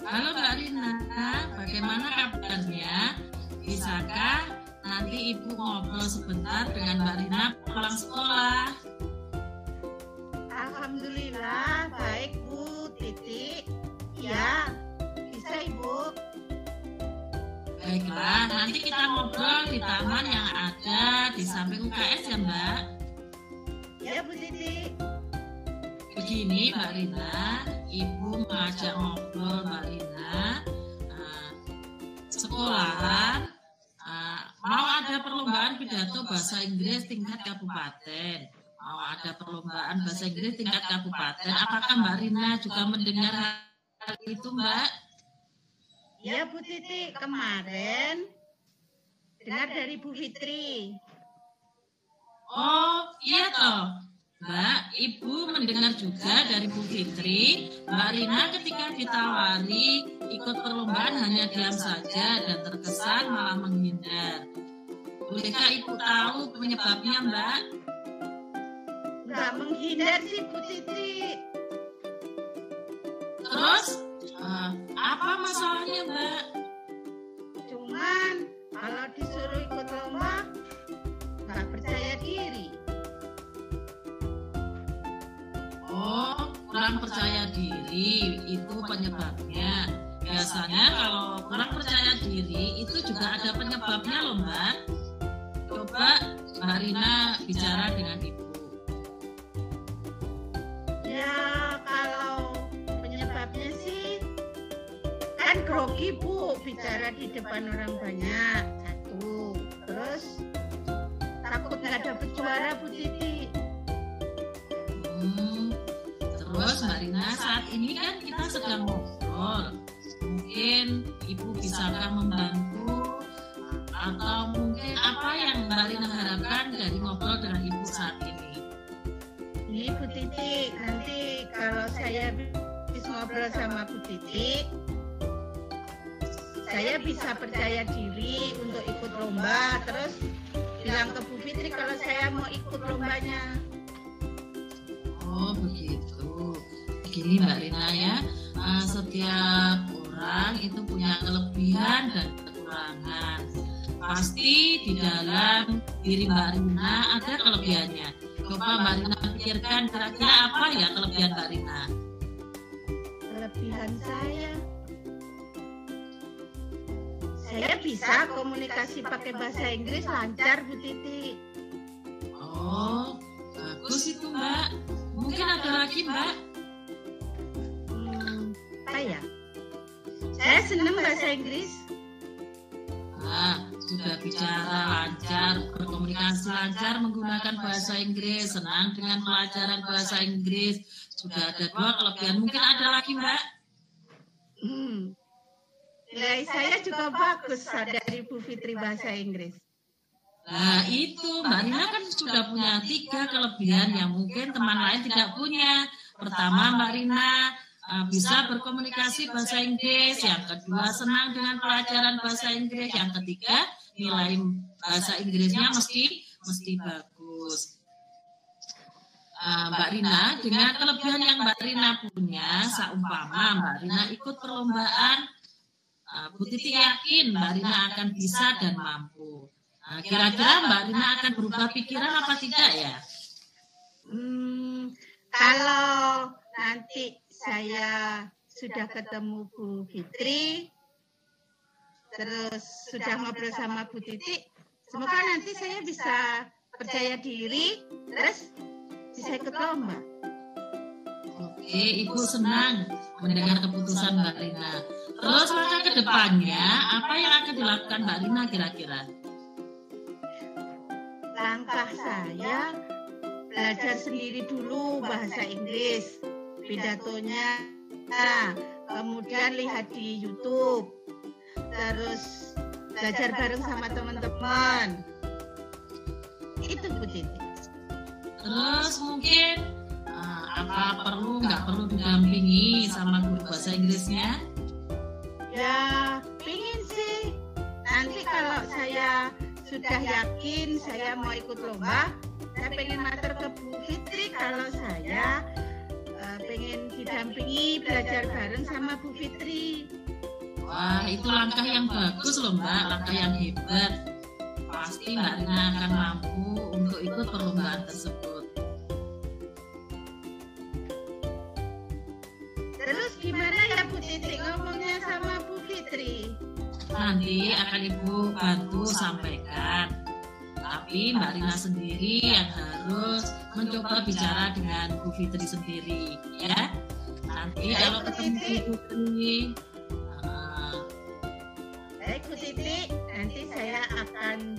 Halo Mbak Rina, bagaimana kabarnya? Bisakah nanti Ibu ngobrol sebentar dengan Mbak Rina pulang sekolah? Alhamdulillah, baik Bu Titi. Ya, bisa Ibu. Baiklah, nanti kita ngobrol di taman yang ada di samping UKS ya Mbak? Ya Bu Titi. Begini Mbak Rina, Ibu mengajak ngobrol Mbak Rina, sekolahan mau ada perlombaan pidato bahasa Inggris tingkat kabupaten. Mau ada perlombaan bahasa Inggris tingkat kabupaten. Apakah Mbak Rina juga mendengar hal itu Mbak? Ya Bu Titi, kemarin dengar dari Bu Fitri. Oh iya toh Mbak, Ibu mendengar juga dari Bu Fitri, Mbak Rina ketika ditawari ikut perlombaan hanya diam saja dan terkesan malah menghindar. Bolehkah Ibu tahu penyebabnya Mbak? Nggak menghindar sih Bu Titi. Terus apa masalahnya Mbak? Cuman kalau disuruh ikut lomba, nggak percaya diri. Oh, kurang percaya diri itu penyebabnya. Biasanya kalau kurang percaya diri itu juga ada penyebabnya loh Mbak. Coba Mbak Rina bicara dengan Ibu. Ya kalau penyebabnya sih kan grogi Bu, bicara di depan orang banyak. Satu. Terus takut nggak dapet juara Bu Titi. Terus Mbak Rina, saat ini kan kita sedang ngobrol. Mungkin Ibu bisakah membantu atau mungkin apa yang Mbak Rina harapkan dari ngobrol dengan Ibu saat ini? Ini Bu Titi, nanti kalau saya bisa ngobrol sama Bu Titi, saya bisa percaya diri untuk ikut lomba. Terus bilang ke Bu Fitri kalau saya mau ikut lombanya. Oh begitu. Begini Mbak Rina ya, setiap orang itu punya kelebihan dan kekurangan. Pasti di dalam diri Mbak Rina ada kelebihannya. Coba Mbak Rina pikirkan kira-kira apa ya kelebihan Mbak Rina? Kelebihan saya bisa komunikasi pakai bahasa Inggris lancar Bu Titi. Oh, bagus itu Mbak. Mungkin ada lagi Mbak? Apa ya? Saya senang bahasa Inggris. Sudah bicara lancar, berkomunikasi lancar menggunakan bahasa Inggris, senang dengan pelajaran bahasa Inggris. Sudah ada 2 kelebihan. Mungkin ada lagi Mbak? Nilai saya juga bagus dari Bu Fitri bahasa Inggris. Nah itu Mbak Rina kan sudah punya 3 kelebihan yang mungkin teman lain tidak punya. Pertama Mbak Rina bisa berkomunikasi bahasa Inggris, yang kedua senang dengan pelajaran bahasa Inggris, yang ketiga nilai bahasa Inggrisnya mesti bagus. Mbak Rina dengan kelebihan yang Mbak Rina punya, seumpama Mbak Rina ikut perlombaan, Bu Titi yakin Mbak Rina akan bisa dan mampu. Kira-kira Mbak Rina akan berubah pikiran apa tidak ya? Kalau nanti saya sudah ketemu Bu Fitri, terus sudah ngobrol sama Bu Titi, semoga nanti saya bisa percaya diri, terus bisa ikut lomba. Oke, Ibu senang mendengar keputusan Mbak Rina. Terus langkah ke depannya, apa yang akan dilakukan Mbak Rina kira-kira? Langkah saya belajar sendiri dulu bahasa Inggris, pidatonya, kemudian lihat di YouTube, terus belajar bareng sama teman-teman. Itu Bu Titi. Terus mungkin nggak perlu didampingi sama guru bahasa Inggrisnya? Ya, pingin sih. Nanti kalau saya sudah yakin saya mau ikut lomba, saya pengen matur ke Bu Fitri kalau saya pengen didampingi belajar bareng sama Bu Fitri. Wah, itu langkah yang bagus loh Mbak, langkah yang hebat. Pasti Mbak Rina akan mampu untuk ikut perlombaan tersebut. Terus gimana ya Bu Titi ngomongnya sama Bu Fitri? Nanti akan Ibu bantu sampaikan. Tapi Mbak Rina sendiri yang harus mencoba bicara dengan Bu Fitri sendiri, ya. Nanti kalau ketemu Bu Fitri, baik Bu Titi, nanti saya akan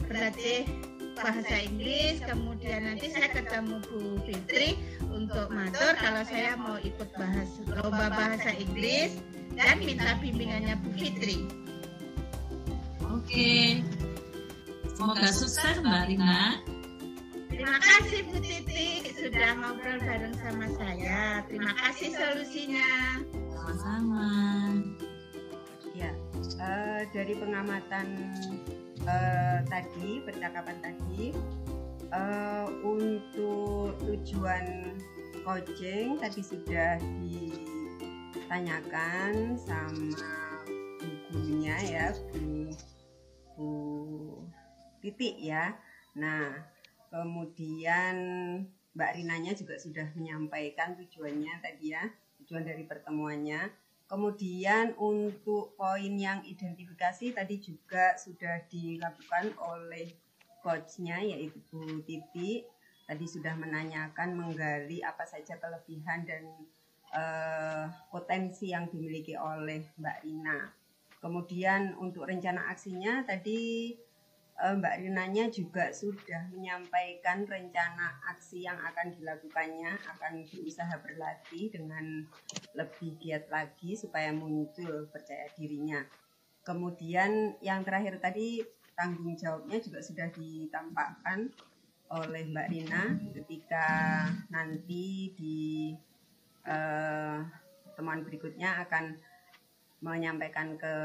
berlatih bahasa Inggris, kemudian nanti saya ketemu Bu Fitri untuk matur kalau saya mau ikut lomba bahasa Inggris dan minta bimbingannya Bu Fitri. Oke. Semoga sukses Mbak Rina. Terima kasih Bu Titi sudah ngobrol bareng sama saya. Terima kasih solusinya. Sama-sama. Ya, dari pengamatan tadi, percakapan tadi, untuk tujuan coaching tadi sudah ditanyakan sama gurunya ya, Bu Titik ya. Nah, kemudian Mbak Rinanya juga sudah menyampaikan tujuannya tadi ya, tujuan dari pertemuannya. Kemudian untuk poin yang identifikasi tadi juga sudah dilakukan oleh coachnya yaitu Bu Titi. Tadi sudah menanyakan menggali apa saja kelebihan dan potensi yang dimiliki oleh Mbak Rina. Kemudian untuk rencana aksinya tadi Mbak Rinanya juga sudah menyampaikan rencana aksi yang akan dilakukannya, akan berusaha berlatih dengan lebih giat lagi supaya muncul percaya dirinya. Kemudian yang terakhir tadi tanggung jawabnya juga sudah ditampakkan oleh Mbak Rina ketika nanti di pertemuan berikutnya akan menyampaikan ke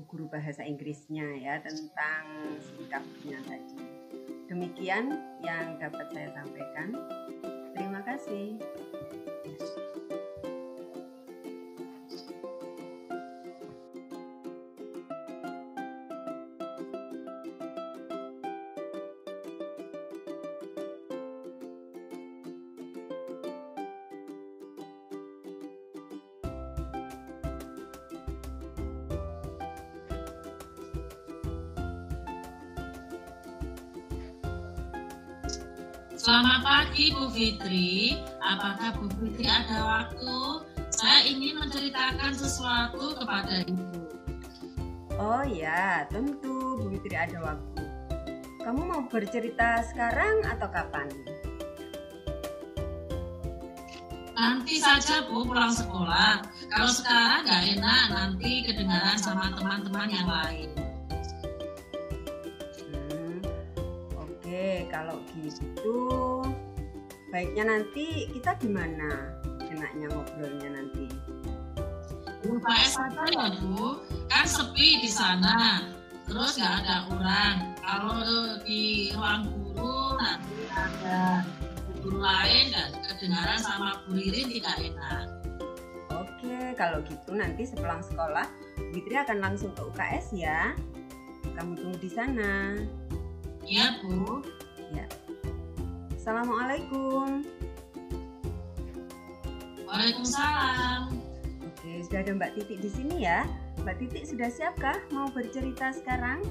guru bahasa Inggrisnya ya tentang sikapnya tadi. Demikian yang dapat saya sampaikan. Terima kasih. Selamat pagi Bu Fitri. Apakah Bu Fitri ada waktu? Saya ingin menceritakan sesuatu kepada Ibu. Oh ya, tentu Bu Fitri ada waktu. Kamu mau bercerita sekarang atau kapan? Nanti saja Bu pulang sekolah. Kalau sekarang nggak enak, nanti kedengaran sama teman-teman yang lain. Oke, kalau gitu baiknya nanti kita gimana enaknya ngobrolnya nanti? UKS saja ya Bu, kan sepi di sana, terus nggak ada orang. Kalau di ruang guru nanti ada guru lain dan kedengaran sama Bu Ririn tidak enak. Oke, kalau gitu nanti sepulang sekolah Fitri akan langsung ke UKS ya. Kamu tunggu di sana. Iya Bu. Ya. Assalamualaikum. Waalaikumsalam. Oke, sudah ada Mbak Titik di sini ya. Mbak Titik sudah siapkah mau bercerita sekarang?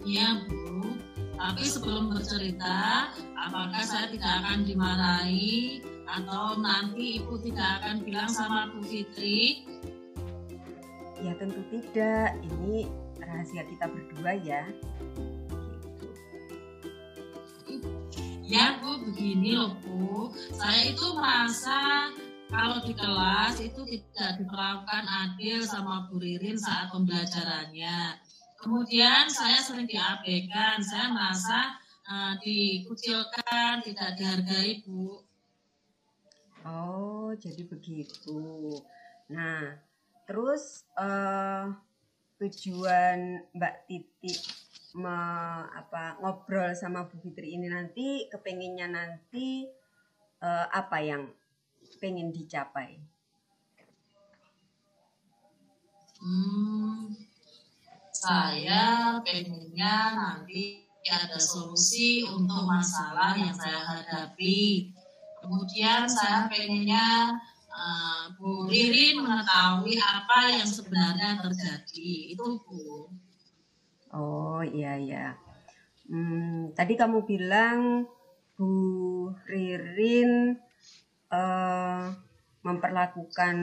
Iya Bu. Tapi sebelum bercerita, apakah saya tidak akan dimarahi atau nanti Ibu tidak akan bilang sama Bu Fitri? Ya tentu tidak. Ini rahasia kita berdua ya. Ya Bu, begini loh Bu. Saya itu merasa kalau di kelas itu tidak diperlakukan adil sama Bu Ririn saat pembelajarannya. Kemudian saya sering diabaikan, saya merasa dikucilkan, tidak dihargai Bu. Oh, jadi begitu. Nah, terus tujuan Mbak Titik ngobrol sama Bu Fitri ini nanti, kepengennya nanti apa yang pengen dicapai? Saya pengennya nanti ada solusi untuk masalah yang saya hadapi. Kemudian saya pengennya Bu Ririn mengetahui apa yang sebenarnya terjadi. Itu Bu. Oh iya. Tadi kamu bilang Bu Ririn memperlakukan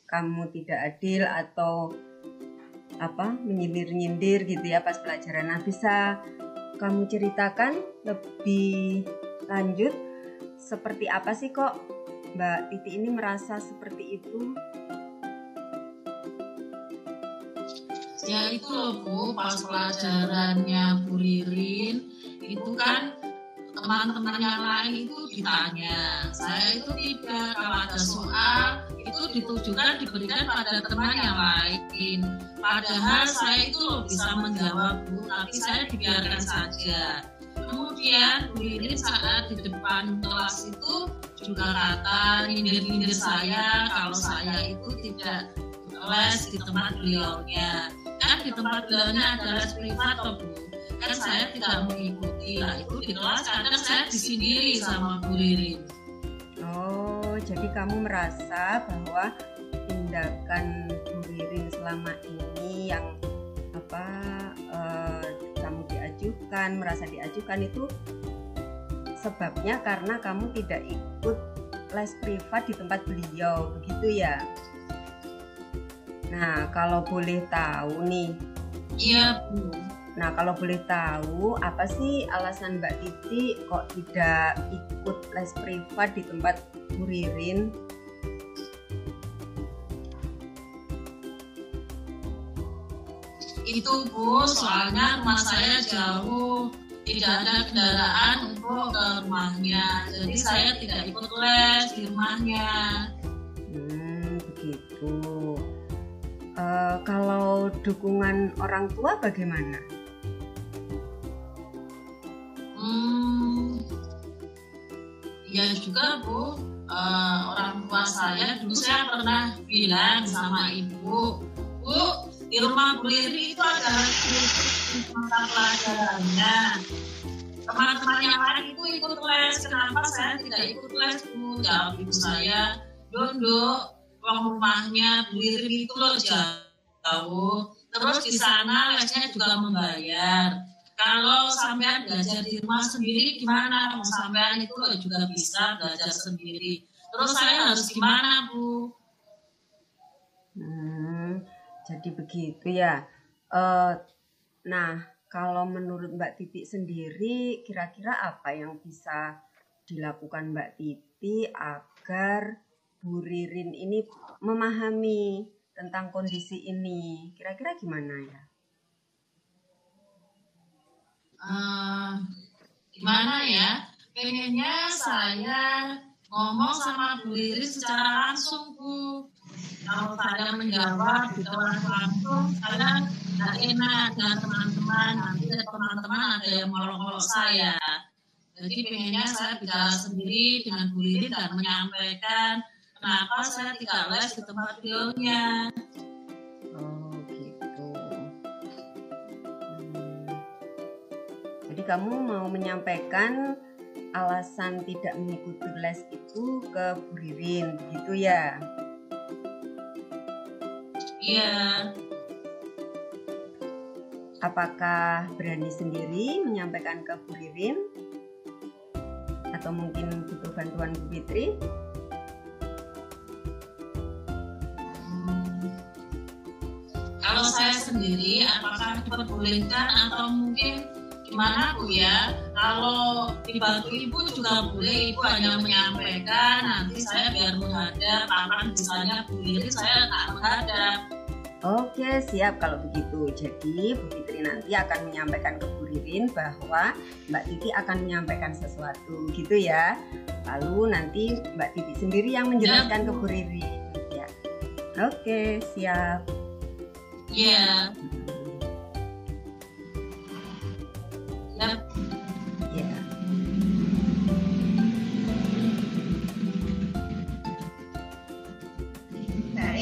kamu tidak adil atau menyindir-nyindir gitu ya pas pelajaran. Nah, bisa kamu ceritakan lebih lanjut seperti apa sih kok Mbak Titi ini merasa seperti itu? Ya itu loh Bu, pas pelajarannya Bu Ririn itu kan teman-teman yang lain itu ditanya, saya itu tidak. Kalau ada soal itu ditujukan diberikan pada teman yang lain, padahal saya itu bisa menjawab Bu, tapi saya dibiarkan saja. Kemudian Bu Ririn saat di depan kelas itu juga kata nyindir-nyindir saya kalau saya itu tidak les di tempat beliaunya. Kan di tempat beliaunya ada les privat toh Bu, kan saya tidak mengikuti. Nah itu di kelas kadang saya disindiri sama Bu Ririn. Oh, jadi kamu merasa bahwa tindakan Bu Ririn selama ini yang kamu merasa diajukan itu sebabnya karena kamu tidak ikut les privat di tempat beliau, begitu ya? Nah, kalau boleh tahu nih. Iya Bu. Nah, kalau boleh tahu, apa sih alasan Mbak Titi kok tidak ikut les privat di tempat Bu Ririn? Itu Bu, soalnya rumah saya jauh, tidak ada kendaraan untuk ke rumahnya, jadi saya tidak ikut les di rumahnya. Begitu. Kalau dukungan orang tua bagaimana? Ya juga Bu, orang tua saya dulu saya pernah bilang sama ibu, Bu, di rumah Bu Ririn itu ada mata pelajarannya. Teman-teman yang lain itu ikut les, kenapa saya tidak ikut les Bu? Jawab ibu saya, Dondo, uang rumahnya Bu Ririn itu loh jauh. Terus di sana lesnya juga membayar. Kalau sampean belajar di rumah sendiri gimana? Sampean itu juga bisa belajar sendiri. Terus saya harus gimana Bu? Jadi begitu ya. Nah, kalau menurut Mbak Titi sendiri, kira-kira apa yang bisa dilakukan Mbak Titi agar Bu Ririn ini memahami tentang kondisi ini? Kira-kira gimana ya? Gimana ya? Pengennya saya ngomong sama Bu Ririn secara langsung Bu. Kalau saya menjawab di langsung, saya tidak enak dengan teman-teman. Nanti teman-teman ada yang ngolok-ngolok saya. Jadi pengennya saya bicara sendiri dengan Bu Ririn dan menyampaikan kenapa saya tidak les di tempat beliaunya. Oh gitu. Jadi kamu mau menyampaikan alasan tidak mengikuti les itu ke Bu Ririn, begitu ya? Iya. Apakah berani sendiri menyampaikan ke Bu Ririn? Atau mungkin butuh bantuan Bu Fitri? Kalau saya sendiri, apakah diperbolehkan atau mungkin gimana Bu ya? Kalau dibantu Ibu juga boleh, Ibu hanya menyampaikan, nanti saya biar menghadap, kapan bisanya Bu Ririn saya tak menghadap. Oke, siap kalau begitu. Jadi Bu Fitri nanti akan menyampaikan ke Bu Ririn bahwa Mbak Titi akan menyampaikan sesuatu gitu ya. Lalu nanti Mbak Titi sendiri yang menjelaskan ke Bu Ririn ya. Oke, siap. Iya.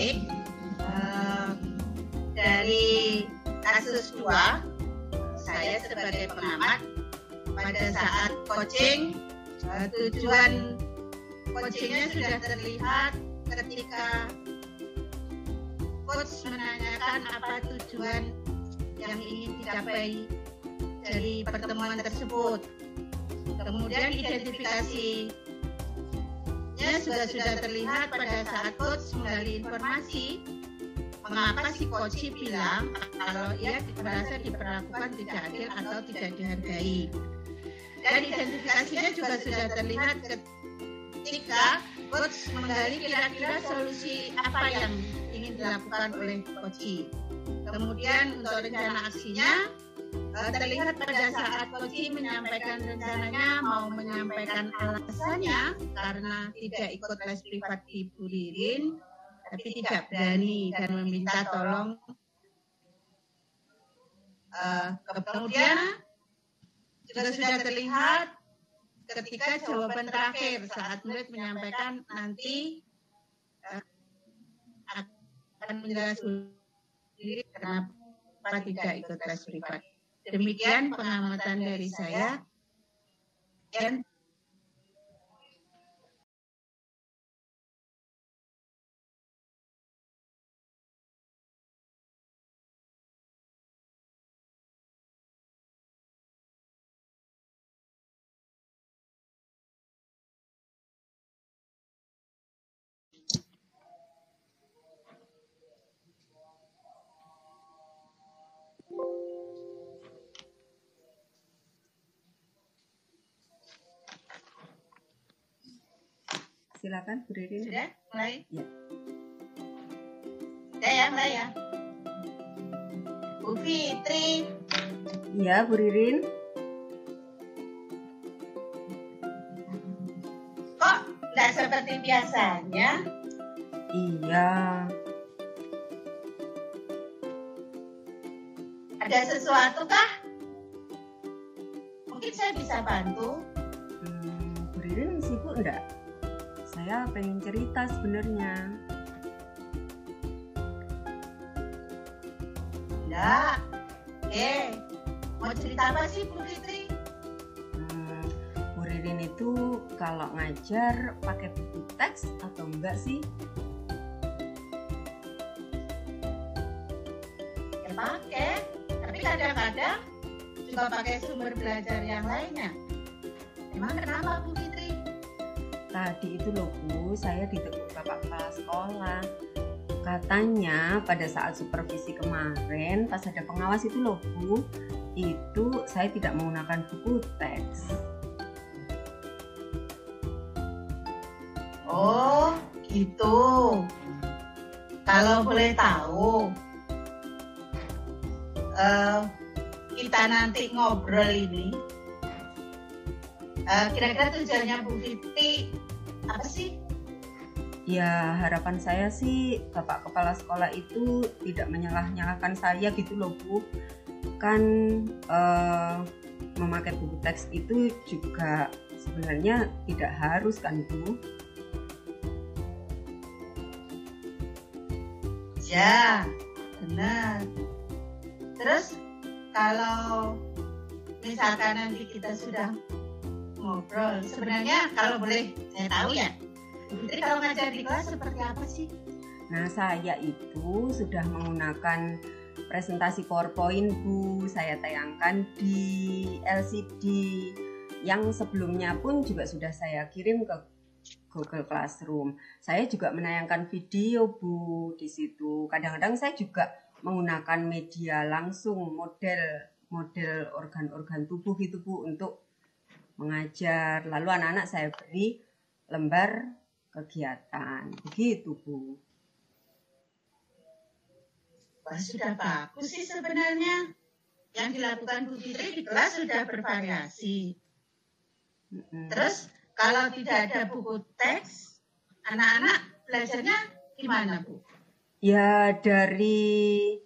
Baik. Dari kasus 2, saya sebagai pengamat pada saat coaching, tujuan coachingnya sudah terlihat ketika coach menanyakan apa tujuan yang ingin dicapai dari pertemuan tersebut. Kemudian identifikasinya sudah terlihat pada saat coach menggali informasi mengapa si coach bilang kalau ia merasa diperlakukan tidak adil atau tidak dihargai. Dan identifikasinya juga sudah terlihat ketika coach menggali kira-kira solusi apa yang ingin dilakukan oleh coach. Kemudian untuk rencana aksinya terlihat pada saat coach menyampaikan rencananya, mau menyampaikan alasannya karena tidak ikut les privat di Bu Ririn, tapi tidak berani dan meminta tolong. Kemudian juga sudah terlihat ketika jawaban terakhir saat murid menyampaikan nanti akan menjelaskan diri kenapa tidak ikut les privat. Demikian pengamatan dari saya. Dan silakan Bu Ririn. sudah mulai? Ya. Sudah ya, Mbak ya? Bu Fitri. Iya, Bu Ririn. Kok nggak seperti biasanya? Iya. Ada sesuatu kah? Mungkin saya bisa bantu. Bu Ririn sibuk enggak? Saya pengen cerita sebenarnya. Enggak. Mau cerita apa sih Bu Fitri? Bu Ririn itu kalau ngajar pakai buku teks atau enggak sih? Ya pakai. Tapi kadang-kadang juga pakai sumber belajar yang lainnya. Emang kenapa Bu Fitri? Tadi itu loh Bu, saya ditegur Bapak kepala sekolah. Katanya pada saat supervisi kemarin pas ada pengawas itu loh Bu, itu saya tidak menggunakan buku teks. Oh gitu. Kalau boleh tahu, kita nanti ngobrol ini, kira-kira tujuannya Bu Fitri apa sih? Ya harapan saya sih Bapak kepala sekolah itu tidak menyalah-nyalahkan saya gitu loh Bu. Kan memakai buku teks itu juga sebenarnya tidak harus kan Bu. Ya, benar. Terus kalau misalkan nanti kita sudah ngobrol, sebenarnya kalau boleh saya tahu ya, Fitri kalau ngajar di kelas seperti apa sih? Nah saya itu sudah menggunakan presentasi PowerPoint Bu, saya tayangkan di LCD yang sebelumnya pun juga sudah saya kirim ke Google Classroom. Saya juga menayangkan video Bu di situ. Kadang-kadang saya juga menggunakan media langsung, model organ-organ tubuh itu Bu untuk mengajar. Lalu anak-anak saya beri lembar kegiatan. Begitu Bu. Wah, sudah bagus sih sebenarnya. Yang dilakukan Bu Fitri di kelas sudah bervariasi. Terus kalau tidak ada buku teks, anak-anak belajarnya gimana Bu? Ya dari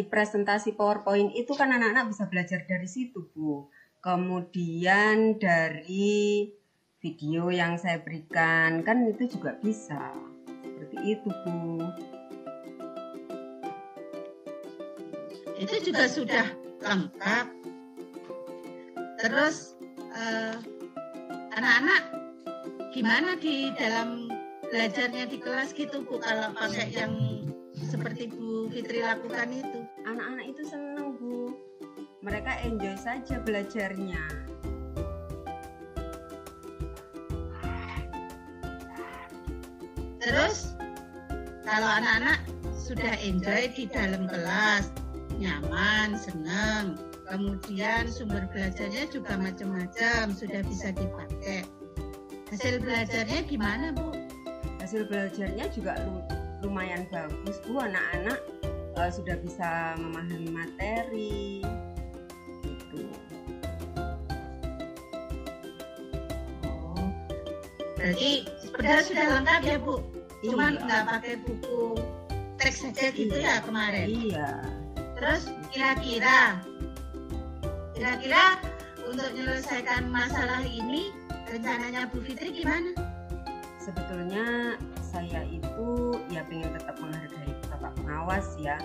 presentasi PowerPoint itu kan anak-anak bisa belajar dari situ Bu. Kemudian dari video yang saya berikan kan itu juga bisa seperti seperti itu, Bu. Itu juga sudah lengkap. Terus anak-anak gimana di dalam belajarnya di kelas gitu, Bu, kalau pakai yang seperti Bu Fitri lakukan itu? Anak-anak itu senang, Bu. Mereka enjoy saja belajarnya. Terus kalau anak-anak sudah enjoy di dalam kelas, nyaman, senang, kemudian sumber belajarnya juga macam-macam, sudah bisa dipakai. Hasil belajarnya gimana, Bu? Hasil belajarnya juga lumayan bagus, Bu. Anak-anak sudah bisa memahami materi gitu. Berarti sebenarnya sudah lengkap ya, Bu? Cuma nggak pakai buku teks saja gitu ya kemarin? Iya. Terus kira-kira untuk menyelesaikan masalah ini rencananya Bu Fitri gimana? Sebetulnya saya itu ya pengen tetap menghargai Bapak pengawas ya.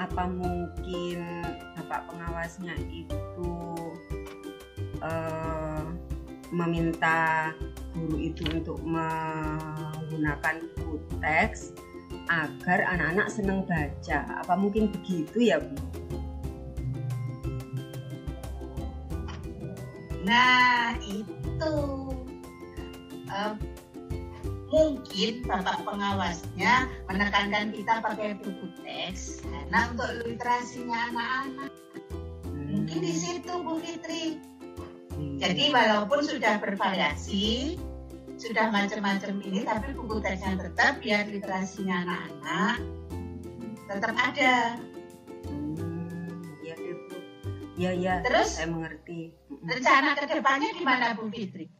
Apa mungkin Bapak pengawasnya itu meminta guru itu untuk menggunakan buku teks agar anak-anak senang baca. Apa mungkin begitu ya, Bu? Nah, itu mungkin Bapak pengawasnya menekankan kita pakai buku teks karena untuk literasinya anak-anak. Mungkin di situ, Bu Fitri. Jadi walaupun sudah bervariasi, sudah macam-macam ini, tapi buku teksnya tetap biar literasinya anak-anak tetap ada. Iya, Bu. Ya. Terus saya mengerti. Rencana ke depannya gimana, Bu Fitri?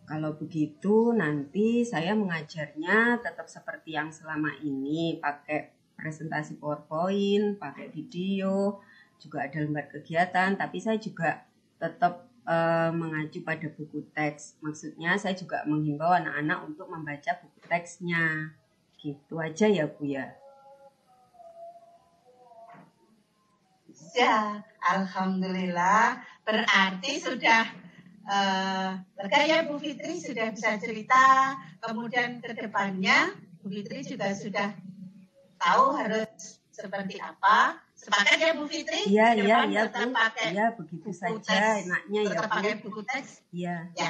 Kalau begitu nanti saya mengajarnya tetap seperti yang selama ini, pakai presentasi PowerPoint, pakai video, juga ada lembar kegiatan, tapi saya juga tetap mengacu pada buku teks. Maksudnya saya juga menghimbau anak-anak untuk membaca buku teksnya. Gitu aja ya, Bu ya. Ya, alhamdulillah. Berarti sudah lega ya Bu Fitri, sudah bisa cerita. Kemudian ke depannya Bu Fitri juga sudah tahu harus seperti apa. Sepakat ya Bu Fitri? Iya, tetap Bu. pakai Iya, begitu saja teks. enaknya ya, Tetap Bu. pakai buku teks. Iya. Ya.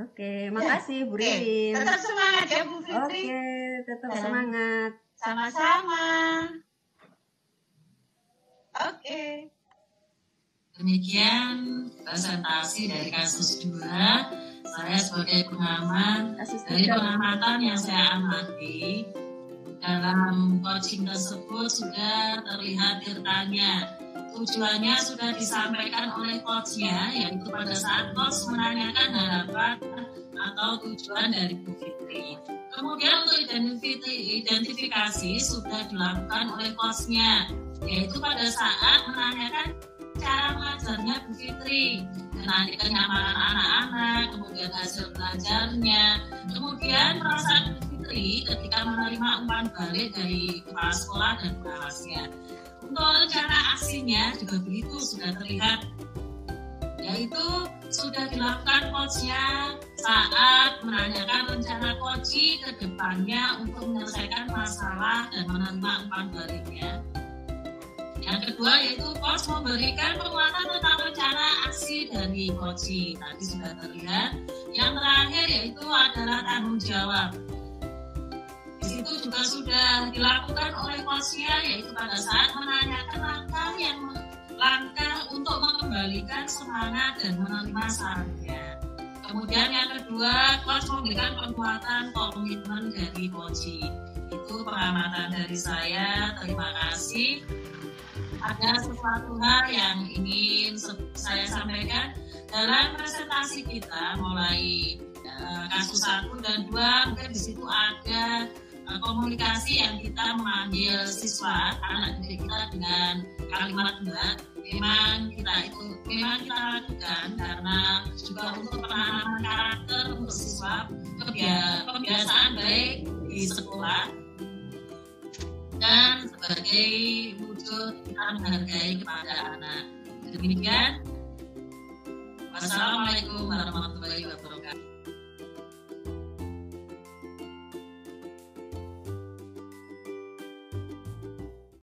Oke, makasih Bu Oke, Ririn. tetap semangat ya Bu Fitri. Oke, tetap semangat. Sama-sama. Oke. Demikian presentasi dari kasus 2. Saya sebagai pengamat, dari pengamatan yang saya amati, dalam coaching tersebut sudah terlihat tirtanya. Tujuannya sudah disampaikan oleh coachnya, yaitu pada saat coach menanyakan harapan atau tujuan dari Bu Fitri. Kemudian untuk identifikasi sudah dilakukan oleh coachnya, yaitu pada saat menanyakan cara mengajarnya Bu Fitri, nanti kenyamanan anak-anak, kemudian hasil belajarnya, kemudian perasaan Bu Fitri ketika menerima umpan balik dari kepala sekolah dan pengawasnya. Untuk rencana aksinya juga begitu sudah terlihat, yaitu sudah dilakukan coachnya saat menanyakan rencana coach ke depannya untuk menyelesaikan masalah dan menerima umpan baliknya. Yang kedua yaitu coach memberikan penguatan tentang rencana aksi dari coach. Tadi sudah terlihat. Yang terakhir yaitu adalah tanggung jawab. Di situ juga sudah dilakukan oleh coachnya, yaitu pada saat menanyakan langkah untuk mengembalikan semangat dan menerima sarannya. Kemudian yang kedua, coach memberikan penguatan komitmen dari coach. Itu pengamatan dari saya. Terima kasih. Ada sesuatu hal yang ingin saya sampaikan dalam presentasi kita mulai kasus 1 dan 2, mungkin di situ ada komunikasi yang kita memanggil siswa anak didik kita dengan kalimat Mbak, memang kita lakukan karena juga untuk penanaman karakter untuk siswa, kebiasaan baik di sekolah, dan sebagai wujud kita menghargai kepada anak. Demikian. Wassalamualaikum warahmatullahi wabarakatuh.